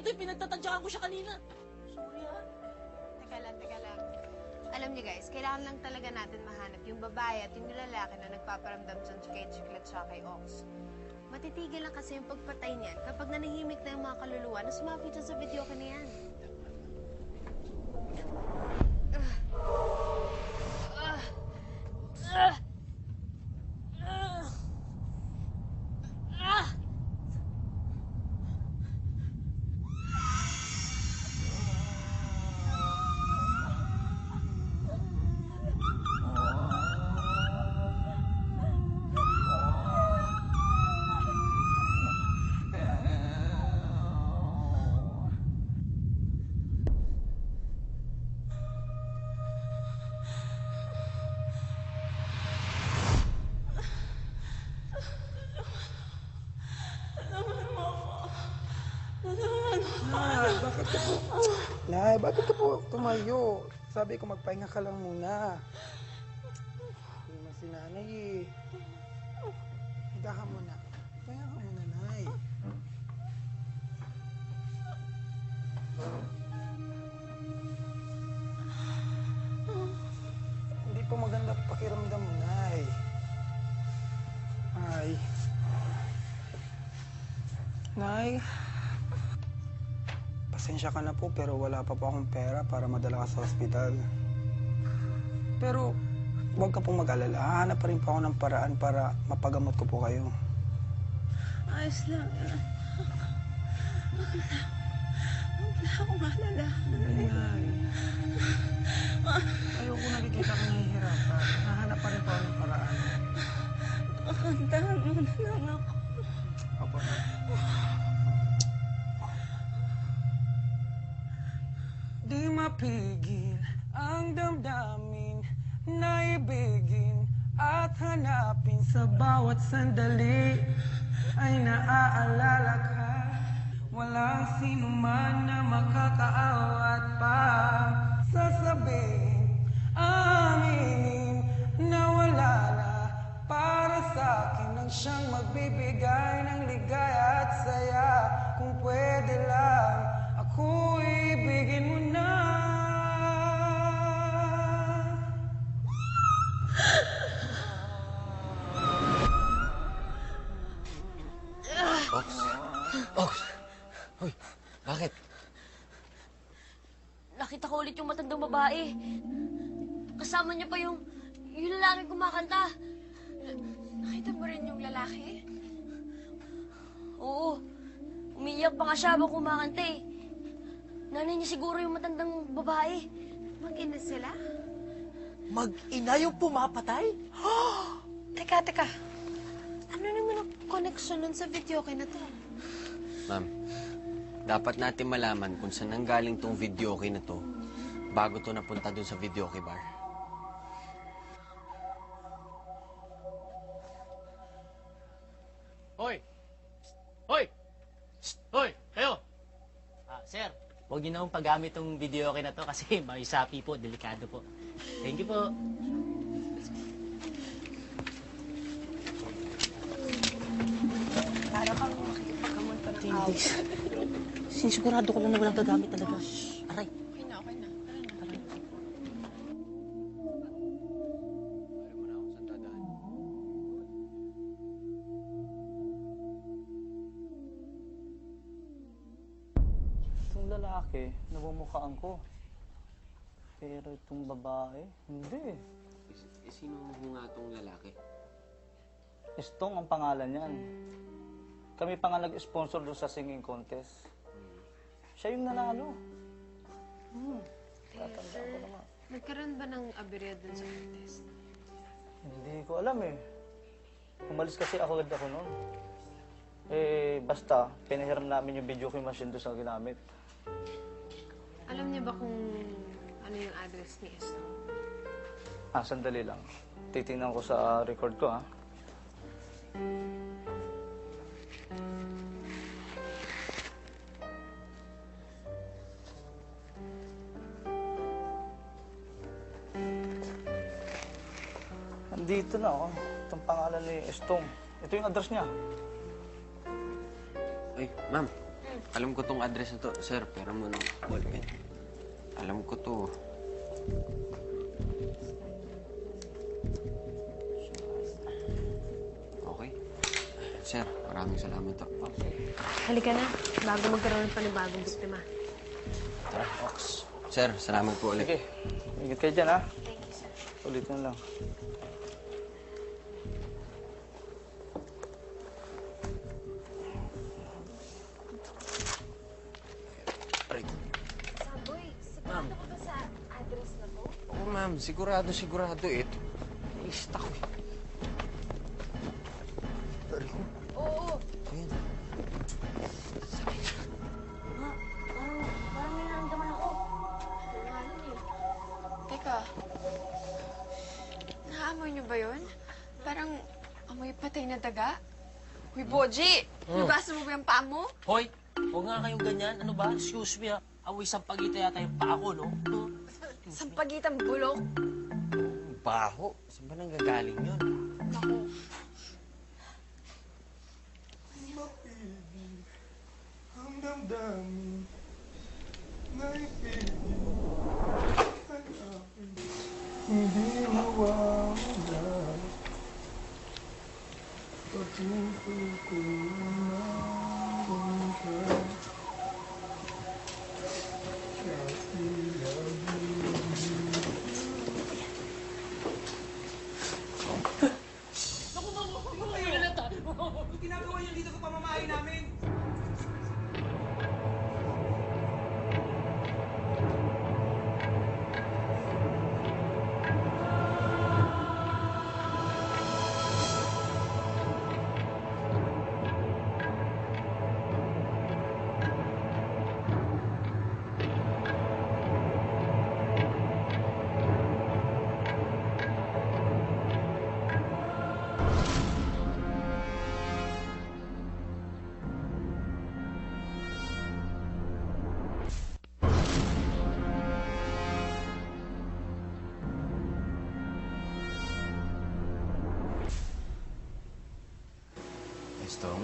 to, pinagtatadyakan ko siya kanina. Sorry, ha? Teka lang. Alam niyo guys, kailangan lang talaga natin mahanap yung babae at yung lalaki na nagpaparamdam dyan kay Chiclet at kay Ox. Matitigil lang kasi yung pagpatay niyan kapag nanahimik na yung mga kaluluwa na sumapi dyan sa video ka na yan. Nay, bakit ka po tumayo? Sabi ko magpahinga ka lang muna. Hindi na si nanay eh. Higa ka muna. Pahinga ka muna, Nay. Hindi po maganda pakiramdam mo, Nay. Ay. Nay. Pasensya ka na po pero wala pa po akong pera para madala ka sa ospital. Pero huwag ka pong mag-alala. Hahanap pa rin po ako ng paraan para mapagamot ko po kayo. Ayos lang. Huwag na akong maalala. Nay. Ayoko nakikita ko nahihirapan. Hahanap pa rin po ako ng paraan. Kakantahan mo na lang ako. Opo. Di mapigil ang damdamin na ibigin at hanapin sa bawat sandali ay naaalala ka. Walang sino man na makakaawat pa. Sasabihin, aminin na wala na para sa akin ang siyang magbibigay ng ligaya at saya. Kung pwede lang ako ibigin mo na. Ox? Ox! Hoy, bakit? Nakita ko ulit yung matandang babae. Kasama niya pa yung lalaki kumakanta. Nakita mo rin yung lalaki? Oo. Umiiyak pa nga siya habang kumakanta eh. Nanay niya siguro yung matandang babae. Mag-ina sila? Mag-ina yung pumapatay? Teka. Ano naman ang connection nun sa video kay na to? Ma'am, dapat natin malaman kung saan nanggaling tong videoke na to bago to napunta dun sa videoke bar. Hoy! Hoy! Shh! Hoy! Kayo! Sir, huwag niyo naman paggamit tong videoke na to kasi may sapi po, delikado po. Thank you po. Para kang makikipagkamot pa ng Hindi. Sinisigurado ko lang na walang gagamit talaga. Aray. Okay na. Alam mo na kung saan dadaan. Itong lalaki, namumukhaan ko. Pero itong babae, hindi. Sino nga tong lalaki? Istong ang pangalan niyan. Kami pa nga nag-sponsor doon sa singing contest. Siya yung nanalo. Tatanda ko naman. Nagkaroon ba ng aberya dun sa contest? Hindi ko alam eh. Umalis kasi ako noon. Basta, pinahiram namin yung video machine doon sa ginamit. Alam niya ba kung ano yung address ni Esto? Sandali lang. Titingnan ko sa record ko, ha? Nandito na, oh. Itong pangalan ni Estong. Ito yung address niya. Ay, ma'am. Alam ko tong address na to. Sir, pera mo ng ballpen. Alam ko to. Okay. Sir, maraming salamat to. Halika na, bago magkaroon ng panibagong biktima. Tara, Ox. Sir, salamat po ulit. Sige, ingat kayo dyan, ha? Thank you, sir. Ulit na lang. Saboy, sigurado ka ba sa address na to? Oo, ma'am. Sigurado. Ito. Lista ko eh. Oo. Ayan. Ha? Parang may naramdaman ako. Teka, naamoy niyo ba yun? Parang amoy patay na daga. Uy, Boji! Nabasa mo ba yung paa mo? Hoy, huwag nga kayong ganyan. Ano ba? Excuse me, amoy sampagita yata yung paa ko, no? Sampagitang bulok. Baho. Saan ba nanggagaling yun? Naku. Ang damdamin na ipigil ang aking hindi mawawala. Patuloy ko na ka. Kasi love you. Yung ginagawa niyo dito sa pamamahay namin. Estong,